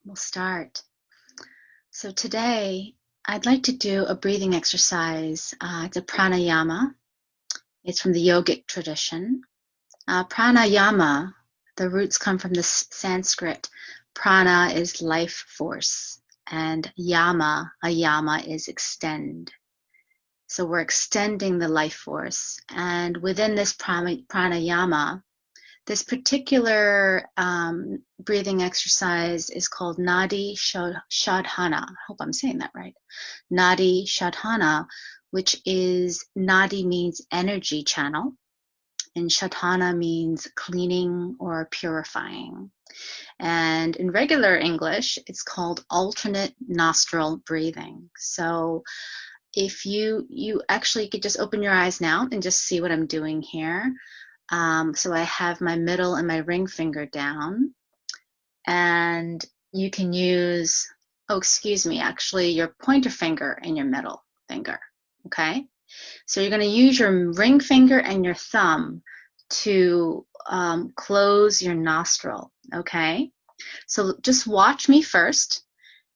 we'll start. So today, I'd like to do a breathing exercise. It's a pranayama. It's from the yogic tradition. Pranayama, the roots come from the Sanskrit. Prana is life force, and ayama is extend. So we're extending the life force. And within this pranayama, this particular breathing exercise is called Nadi Shodhana. I hope I'm saying that right. Nadi Shodhana, which is Nadi means energy channel, and Shodhana means cleaning or purifying. And in regular English, it's called alternate nostril breathing. So if you actually could just open your eyes now and just see what I'm doing here. So I have my middle and my ring finger down, and you can use, actually your pointer finger and your middle finger, okay? So you're going to use your ring finger and your thumb to close your nostril, okay? So just watch me first,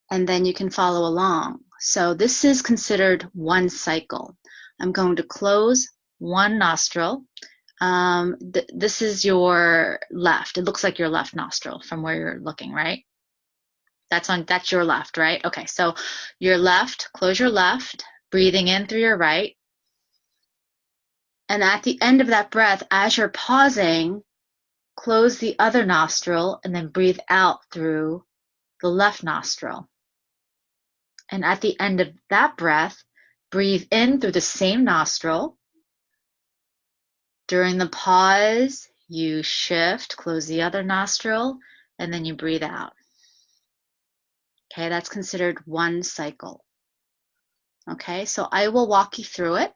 and then you can follow along. So this is considered one cycle. I'm going to close one nostril. This is your left. It looks like your left nostril from where you're looking, right? That's your left, right? Okay, so your left, close your left, breathing in through your right. And at the end of that breath, as you're pausing, close the other nostril and then breathe out through the left nostril. And at the end of that breath, breathe in through the same nostril. During the pause, you shift, close the other nostril, and then you breathe out. Okay, that's considered one cycle. Okay, so I will walk you through it.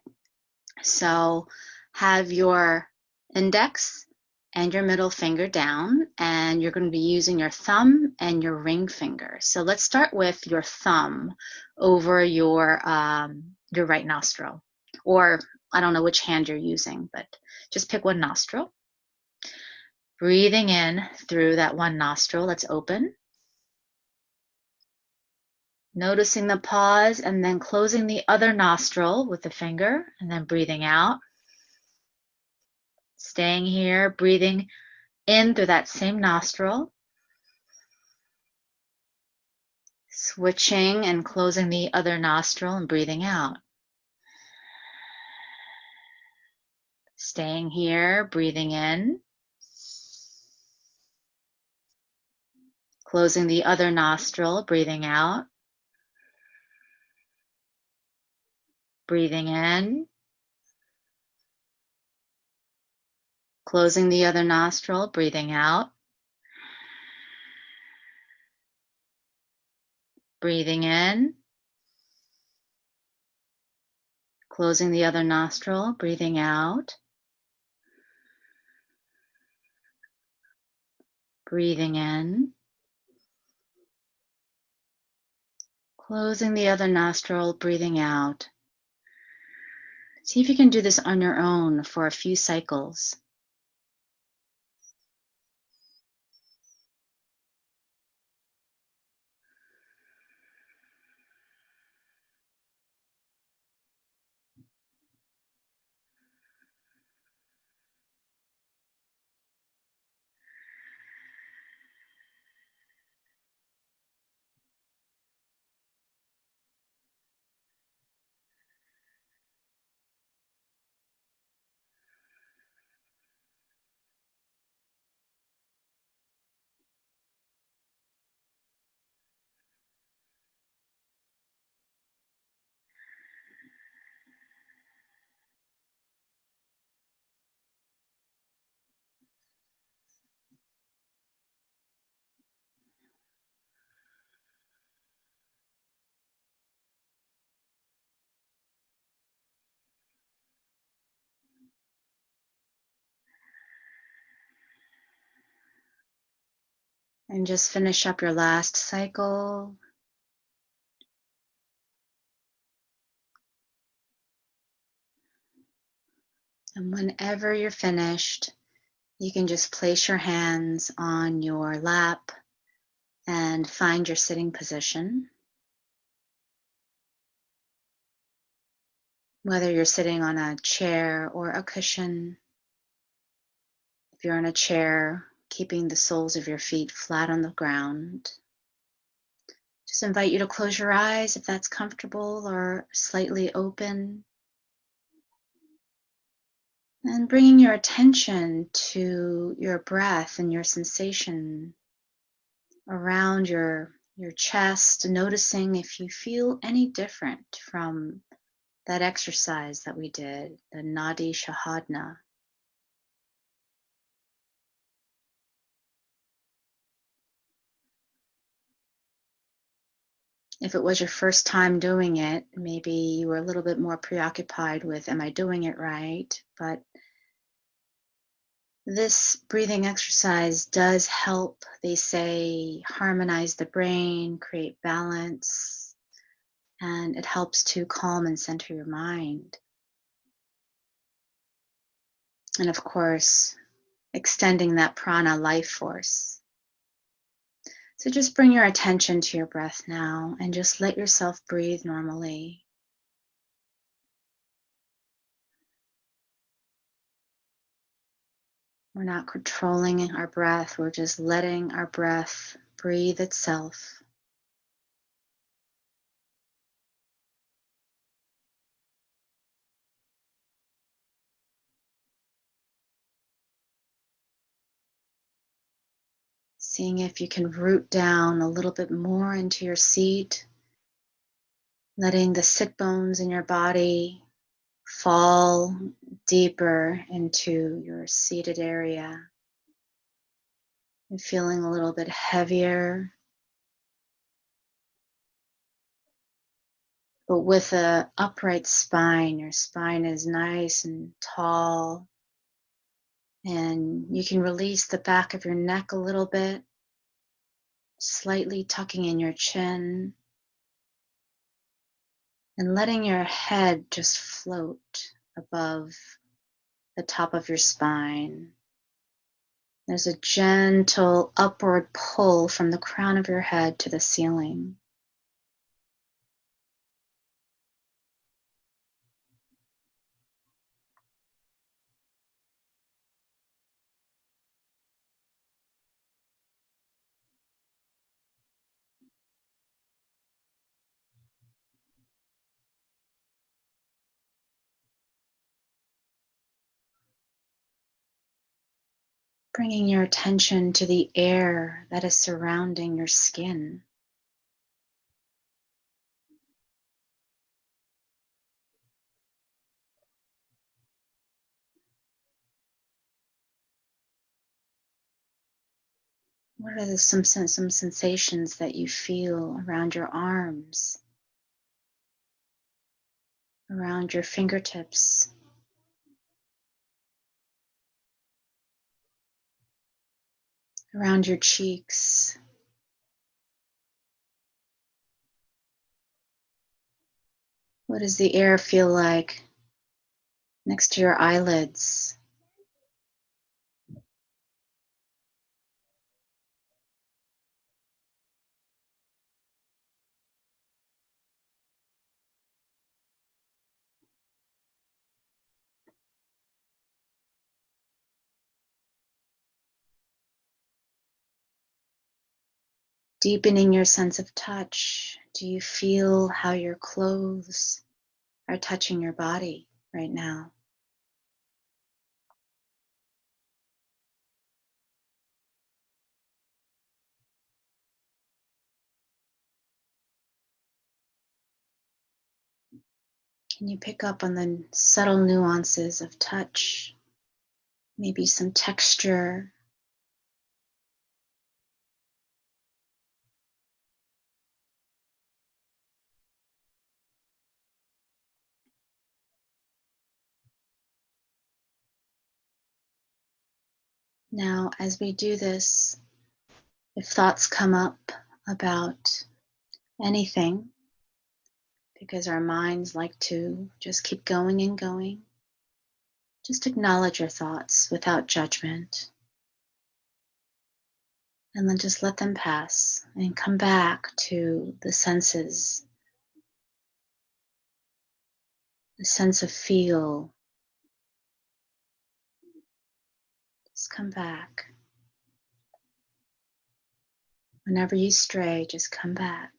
So have your index and your middle finger down, and you're going to be using your thumb and your ring finger. So let's start with your thumb over your right nostril, or I don't know which hand you're using, but just pick one nostril. Breathing in through that one nostril that's open. Noticing the pause and then closing the other nostril with the finger and then breathing out. Staying here, breathing in through that same nostril. Switching and closing the other nostril and breathing out. Staying here, breathing in. Closing the other nostril, breathing out. Breathing in. Closing the other nostril, breathing out. Breathing in. Closing the other nostril, breathing out. Breathing in. Closing the other nostril, breathing out. See if you can do this on your own for a few cycles. And just finish up your last cycle. And whenever you're finished, you can just place your hands on your lap and find your sitting position. Whether you're sitting on a chair or a cushion, if you're on a chair, keeping the soles of your feet flat on the ground. Just invite you to close your eyes if that's comfortable or slightly open. And bringing your attention to your breath and your sensation around your chest, noticing if you feel any different from that exercise that we did, the Nadi Shodhana. If it was your first time doing it, maybe you were a little bit more preoccupied with, am I doing it right? But this breathing exercise does help, they say, harmonize the brain, create balance, and it helps to calm and center your mind. And of course, extending that prana life force. So just bring your attention to your breath now and just let yourself breathe normally. We're not controlling our breath, we're just letting our breath breathe itself. Seeing if you can root down a little bit more into your seat, letting the sit bones in your body fall deeper into your seated area. You're feeling a little bit heavier, but with an upright spine. Your spine is nice and tall, and you can release the back of your neck a little bit, slightly tucking in your chin and letting your head just float above the top of your spine. There's a gentle upward pull from the crown of your head to the ceiling. Bringing your attention to the air that is surrounding your skin. What are some sensations that you feel around your arms, around your fingertips, around your cheeks? What does the air feel like next to your eyelids? Deepening your sense of touch. Do you feel how your clothes are touching your body right now? Can you pick up on the subtle nuances of touch? Maybe some texture. Now, as we do this, if thoughts come up about anything, because our minds like to just keep going and going, just acknowledge your thoughts without judgment And then just let them pass and come back to the senses, the sense of feel. Just come back. Whenever you stray, just come back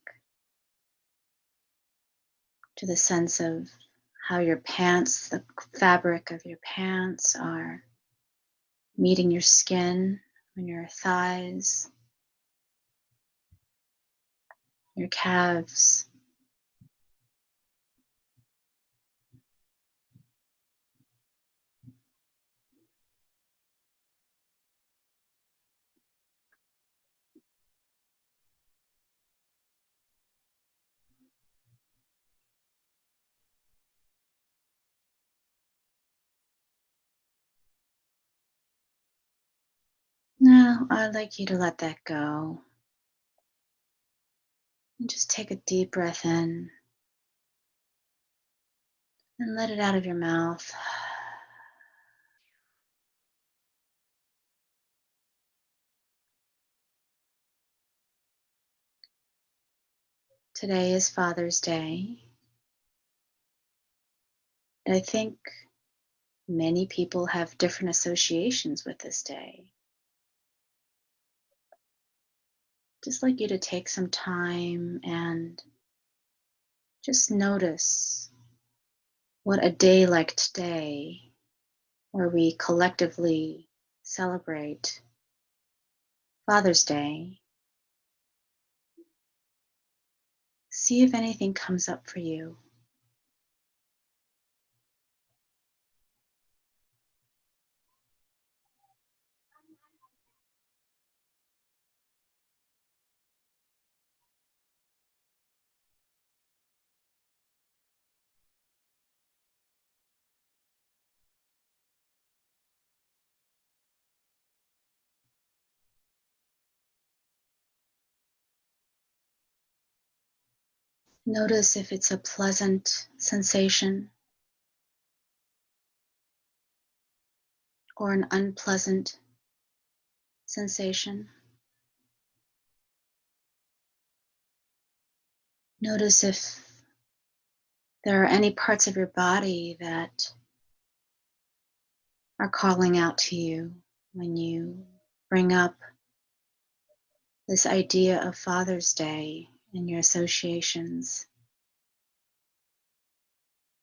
to the sense of how your pants, the fabric of your pants are meeting your skin on your thighs, your calves. Now, I'd like you to let that go and just take a deep breath in and let it out of your mouth. Today is Father's Day. I think many people have different associations with this day. Just like you to take some time and just notice what a day like today, where we collectively celebrate Father's Day, see if anything comes up for you. Notice if it's a pleasant sensation or an unpleasant sensation. Notice if there are any parts of your body that are calling out to you when you bring up this idea of Father's Day and your associations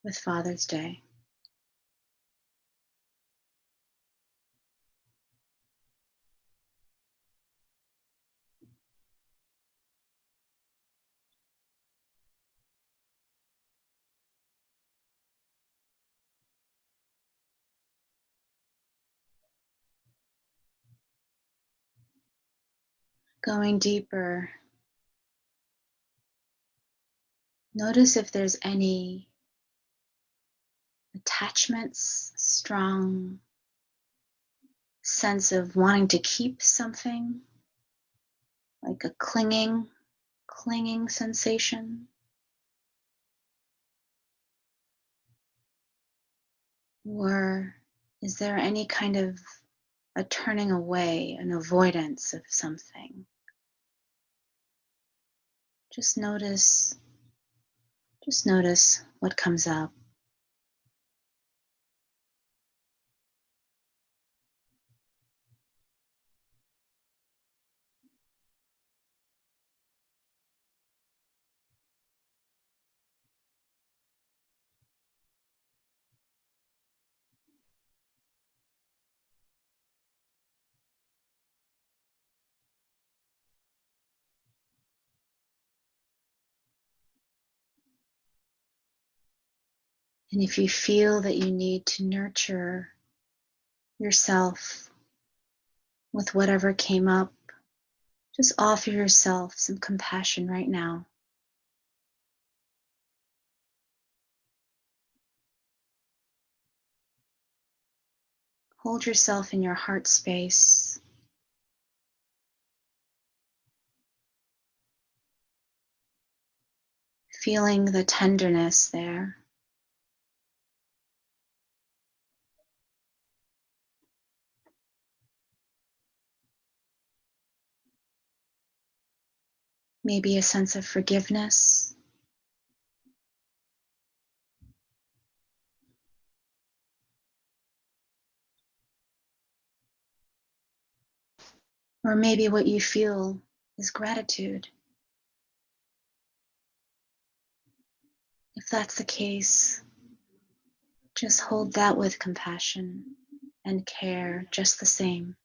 with Father's Day. Going deeper, notice if there's any attachments, strong sense of wanting to keep something, like a clinging sensation. Or is there any kind of a turning away, an avoidance of something? Just notice what comes up. And if you feel that you need to nurture yourself with whatever came up, just offer yourself some compassion right now. Hold yourself in your heart space. Feeling the tenderness there. maybe a sense of forgiveness, or maybe what you feel is gratitude. If that's the case, just hold that with compassion and care just the same.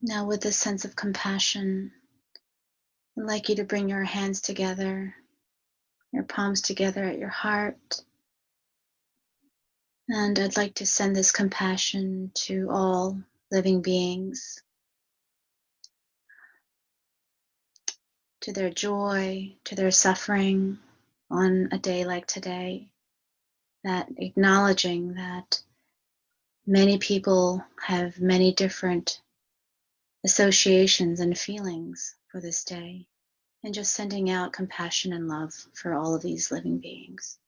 Now, with this sense of compassion, I'd like you to bring your hands together, your palms together at your heart. And I'd like to send this compassion to all living beings, to their joy, to their suffering on a day like today. That acknowledging that many people have many different associations and feelings for this day, and just sending out compassion and love for all of these living beings.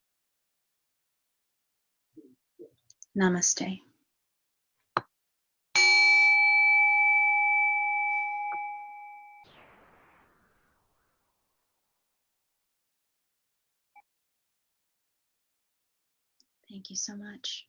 Namaste. Thank you so much.